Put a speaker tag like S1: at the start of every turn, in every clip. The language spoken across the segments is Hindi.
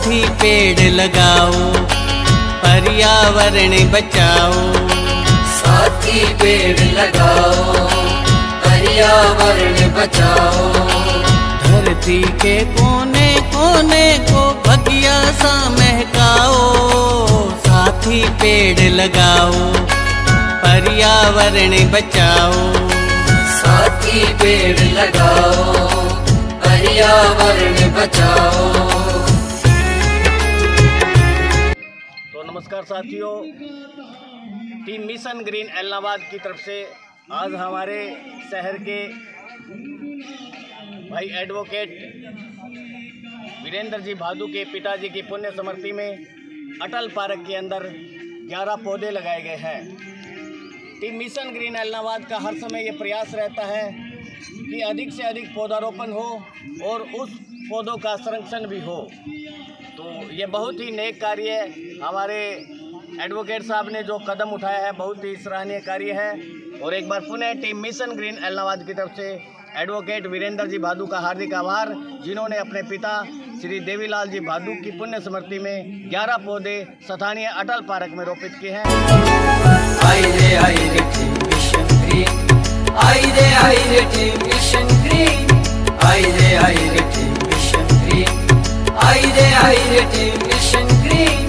S1: साथी पेड़ लगाओ, पर्यावरण बचाओ।
S2: साथी पेड़ लगाओ, पर्यावरण बचाओ।
S1: धरती के कोने कोने को बगिया सा महकाओ। साथी पेड़ लगाओ, पर्यावरण बचाओ।
S2: साथी पेड़ लगाओ, पर्यावरण बचाओ।
S3: तो नमस्कार साथियों, टीम मिशन ग्रीन एलनाबाद की तरफ से आज हमारे शहर के भाई एडवोकेट वीरेंद्र जी भादू के पिताजी की पुण्य स्मृति में अटल पार्क के अंदर 11 पौधे लगाए गए हैं। टीम मिशन ग्रीन एलनाबाद का हर समय ये प्रयास रहता है कि अधिक से अधिक पौधारोपण हो और उस पौधों का संरक्षण भी हो। तो ये बहुत ही नेक कार्य है। हमारे एडवोकेट साहब ने जो कदम उठाया है बहुत ही सराहनीय कार्य है। और एक बार पुनः टीम मिशन ग्रीन एलनाबाद की तरफ से एडवोकेट वीरेंद्र जी भादू का हार्दिक आभार, जिन्होंने अपने पिता श्री देवीलाल जी भादू की पुण्य स्मृति में 11 पौधे स्थानीय अटल पार्क में रोपित किए हैं।
S2: आई रे टीम मिशन ग्रीन, आई रे टीम मिशन ग्रीन, आई रे टीम मिशन ग्रीन, आई रे टीम मिशन ग्रीन।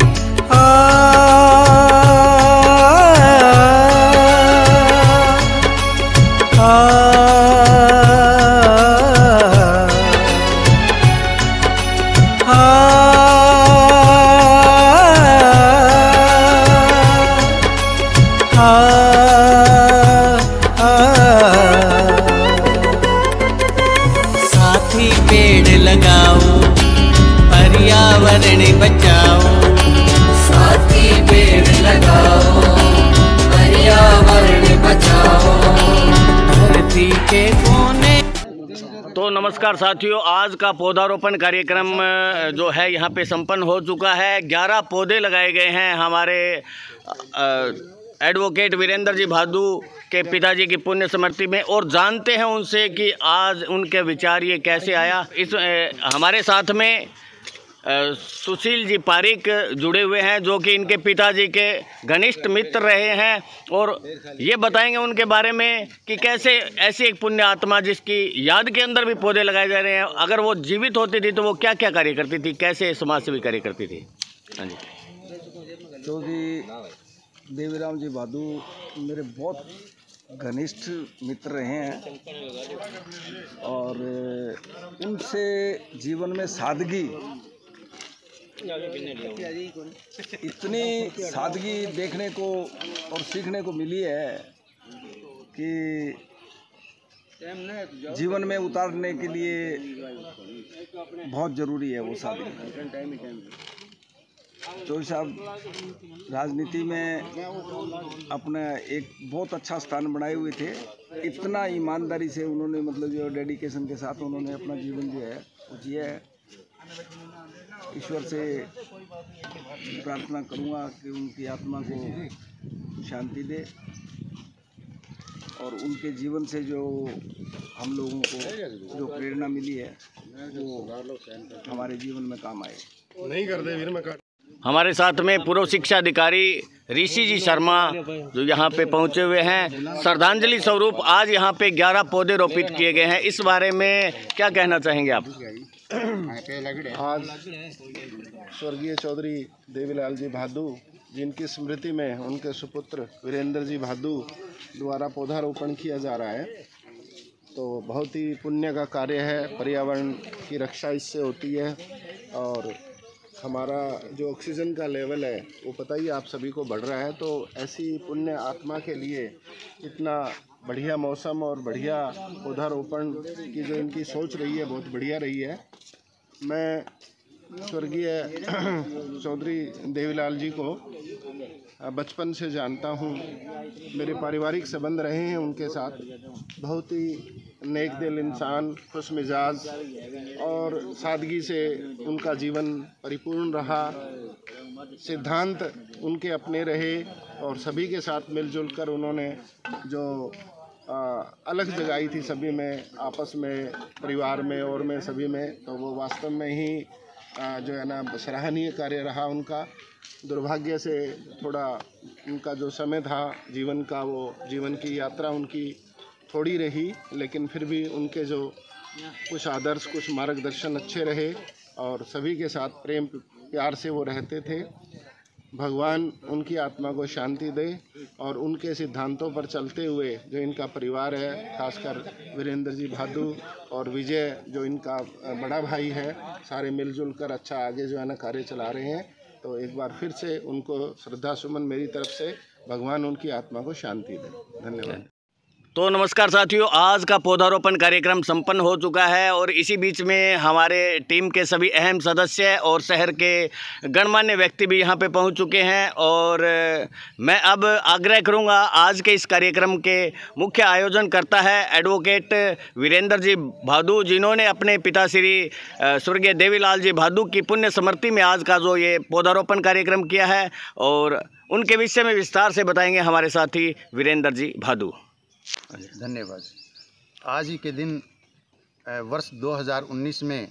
S1: साथी पेड़ लगाओ, पर्यावरण बचाओ।
S2: साथी पेड़ लगाओ, पर्यावरण बचाओ।
S1: धरती के कोने।
S3: तो नमस्कार साथियों, आज का पौधारोपण कार्यक्रम जो है यहाँ पे संपन्न हो चुका है। 11 पौधे लगाए गए हैं हमारे एडवोकेट वीरेंद्र जी भादू के पिताजी की पुण्य स्मृति में, और जानते हैं उनसे कि आज उनके विचार ये कैसे आया। इस हमारे साथ में सुशील जी पारिक जुड़े हुए हैं, जो कि इनके पिताजी के घनिष्ठ मित्र रहे हैं, और ये बताएंगे उनके बारे में कि कैसे ऐसी एक पुण्य आत्मा जिसकी याद के अंदर भी पौधे लगाए जा रहे हैं, अगर वो जीवित होती थी तो वो क्या क्या कार्य करती थी, कैसे समाज सेवी कार्य करती थी। हाँ जी।
S4: चौधरी देवीराम जी भादू मेरे बहुत घनिष्ठ मित्र रहे हैं, और उनसे जीवन में सादगी, इतनी सादगी देखने को और सीखने को मिली है कि जीवन में उतारने के लिए बहुत ज़रूरी है वो सादगी। चौधरी साहब राजनीति में अपना एक बहुत अच्छा स्थान बनाए हुए थे। इतना ईमानदारी से उन्होंने, मतलब जो डेडिकेशन के साथ उन्होंने अपना जीवन जो है वो जिया है। ईश्वर से प्रार्थना करूंगा कि उनकी आत्मा को शांति दे, और उनके जीवन से जो हम लोगों को जो प्रेरणा मिली है वो हमारे जीवन में काम आए। नहीं करते फिर मैं
S3: हमारे साथ में पूर्व शिक्षा अधिकारी ऋषि जी शर्मा जो यहाँ पे पहुँचे हुए हैं। श्रद्धांजलि स्वरूप आज यहाँ पे 11 पौधे रोपित किए गए हैं। इस बारे में क्या कहना चाहेंगे आप?
S5: आज स्वर्गीय चौधरी देवीलाल जी भादू जिनकी स्मृति में उनके सुपुत्र वीरेंद्र जी भादू द्वारा पौधारोपण किया जा रहा है, तो बहुत ही पुण्य का कार्य है। पर्यावरण की रक्षा इससे होती है, और हमारा जो ऑक्सीजन का लेवल है वो पता ही आप सभी को बढ़ रहा है। तो ऐसी पुण्य आत्मा के लिए इतना बढ़िया मौसम और बढ़िया पौधारोपण की जो इनकी सोच रही है बहुत बढ़िया रही है। मैं स्वर्गीय चौधरी देवीलाल जी को बचपन से जानता हूँ, मेरे पारिवारिक संबंध रहे हैं उनके साथ। बहुत ही नेक दिल इंसान, खुश मिजाज और सादगी से उनका जीवन परिपूर्ण रहा। सिद्धांत उनके अपने रहे और सभी के साथ मिलजुल कर उन्होंने जो अलग जगाई थी सभी में, आपस में, परिवार में और में सभी में, तो वो वास्तव में ही जो है ना सराहनीय कार्य रहा उनका। दुर्भाग्य से थोड़ा उनका जो समय था जीवन का, वो जीवन की यात्रा उनकी थोड़ी रही, लेकिन फिर भी उनके जो कुछ आदर्श, कुछ मार्गदर्शन अच्छे रहे और सभी के साथ प्रेम प्यार से वो रहते थे। भगवान उनकी आत्मा को शांति दे और उनके सिद्धांतों पर चलते हुए जो इनका परिवार है, खासकर वीरेंद्र जी भादू और विजय जो इनका बड़ा भाई है, सारे मिलजुल कर अच्छा आगे जो है ना कार्य चला रहे हैं। तो एक बार फिर से उनको श्रद्धा सुमन मेरी तरफ से, भगवान उनकी आत्मा को शांति दे। धन्यवाद।
S3: तो नमस्कार साथियों, आज का पौधारोपण कार्यक्रम संपन्न हो चुका है और इसी बीच में हमारे टीम के सभी अहम सदस्य और शहर के गणमान्य व्यक्ति भी यहां पे पहुंच चुके हैं। और मैं अब आग्रह करूंगा, आज के इस कार्यक्रम के मुख्य आयोजन करता है एडवोकेट वीरेंद्र जी भादू, जिन्होंने अपने पिता श्री स्वर्गीय देवीलाल जी भादू की पुण्य स्मृति में आज का जो ये पौधारोपण कार्यक्रम किया है, और उनके विषय में विस्तार से बताएंगे हमारे साथी वीरेंद्र जी भादू।
S6: धन्यवाद। आज ही के दिन वर्ष 2019 में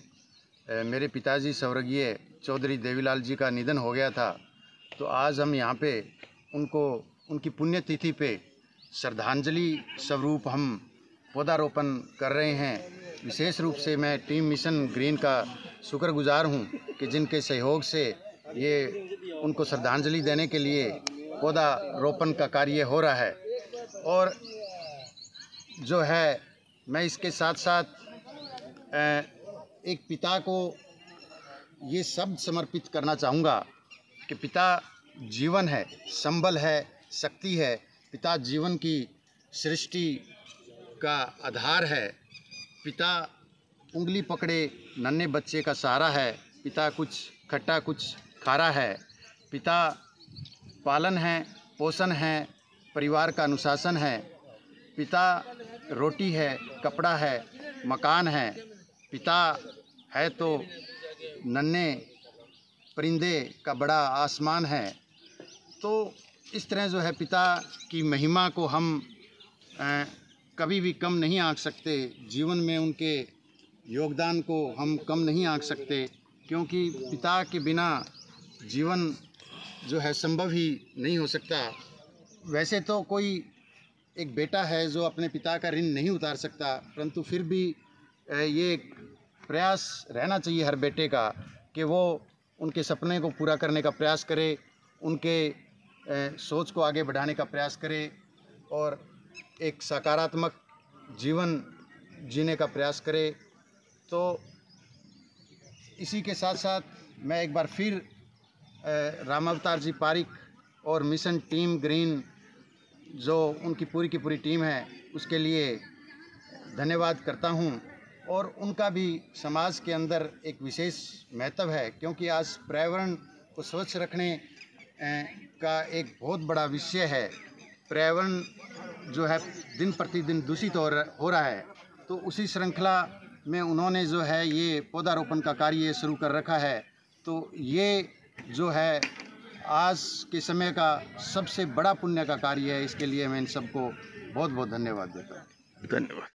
S6: मेरे पिताजी स्वर्गीय चौधरी देवीलाल जी का निधन हो गया था। तो आज हम यहाँ पे उनको उनकी पुण्यतिथि पे श्रद्धांजलि स्वरूप हम पौधारोपण कर रहे हैं। विशेष रूप से मैं टीम मिशन ग्रीन का शुक्रगुजार हूँ कि जिनके सहयोग से ये उनको श्रद्धांजलि देने के लिए पौधारोपण का कार्य हो रहा है। और जो है, मैं इसके साथ साथ एक पिता को ये शब्द समर्पित करना चाहूँगा कि पिता जीवन है, संबल है, शक्ति है। पिता जीवन की सृष्टि का आधार है। पिता उंगली पकड़े नन्हे बच्चे का सहारा है। पिता कुछ खट्टा कुछ खारा है। पिता पालन है, पोषण है, परिवार का अनुशासन है। पिता रोटी है, कपड़ा है, मकान है। पिता है तो नन्हे परिंदे का बड़ा आसमान है। तो इस तरह जो है पिता की महिमा को हम कभी भी कम नहीं आंक सकते। जीवन में उनके योगदान को हम कम नहीं आंक सकते, क्योंकि पिता के बिना जीवन जो है संभव ही नहीं हो सकता। वैसे तो कोई एक बेटा है जो अपने पिता का ऋण नहीं उतार सकता, परंतु फिर भी ये एक प्रयास रहना चाहिए हर बेटे का कि वो उनके सपने को पूरा करने का प्रयास करे, उनके सोच को आगे बढ़ाने का प्रयास करे और एक सकारात्मक जीवन जीने का प्रयास करे। तो इसी के साथ साथ मैं एक बार फिर रामावतार जी पारिक और मिशन टीम ग्रीन जो उनकी पूरी की पूरी टीम है उसके लिए धन्यवाद करता हूं। और उनका भी समाज के अंदर एक विशेष महत्व है, क्योंकि आज पर्यावरण को स्वच्छ रखने का एक बहुत बड़ा विषय है। पर्यावरण जो है दिन प्रतिदिन दूषित हो रहा है। तो उसी श्रृंखला में उन्होंने जो है ये पौधारोपण का कार्य शुरू कर रखा है। तो ये जो है आज के समय का सबसे बड़ा पुण्य का कार्य है। इसके लिए मैं इन सबको बहुत बहुत धन्यवाद देता हूँ।
S3: धन्यवाद।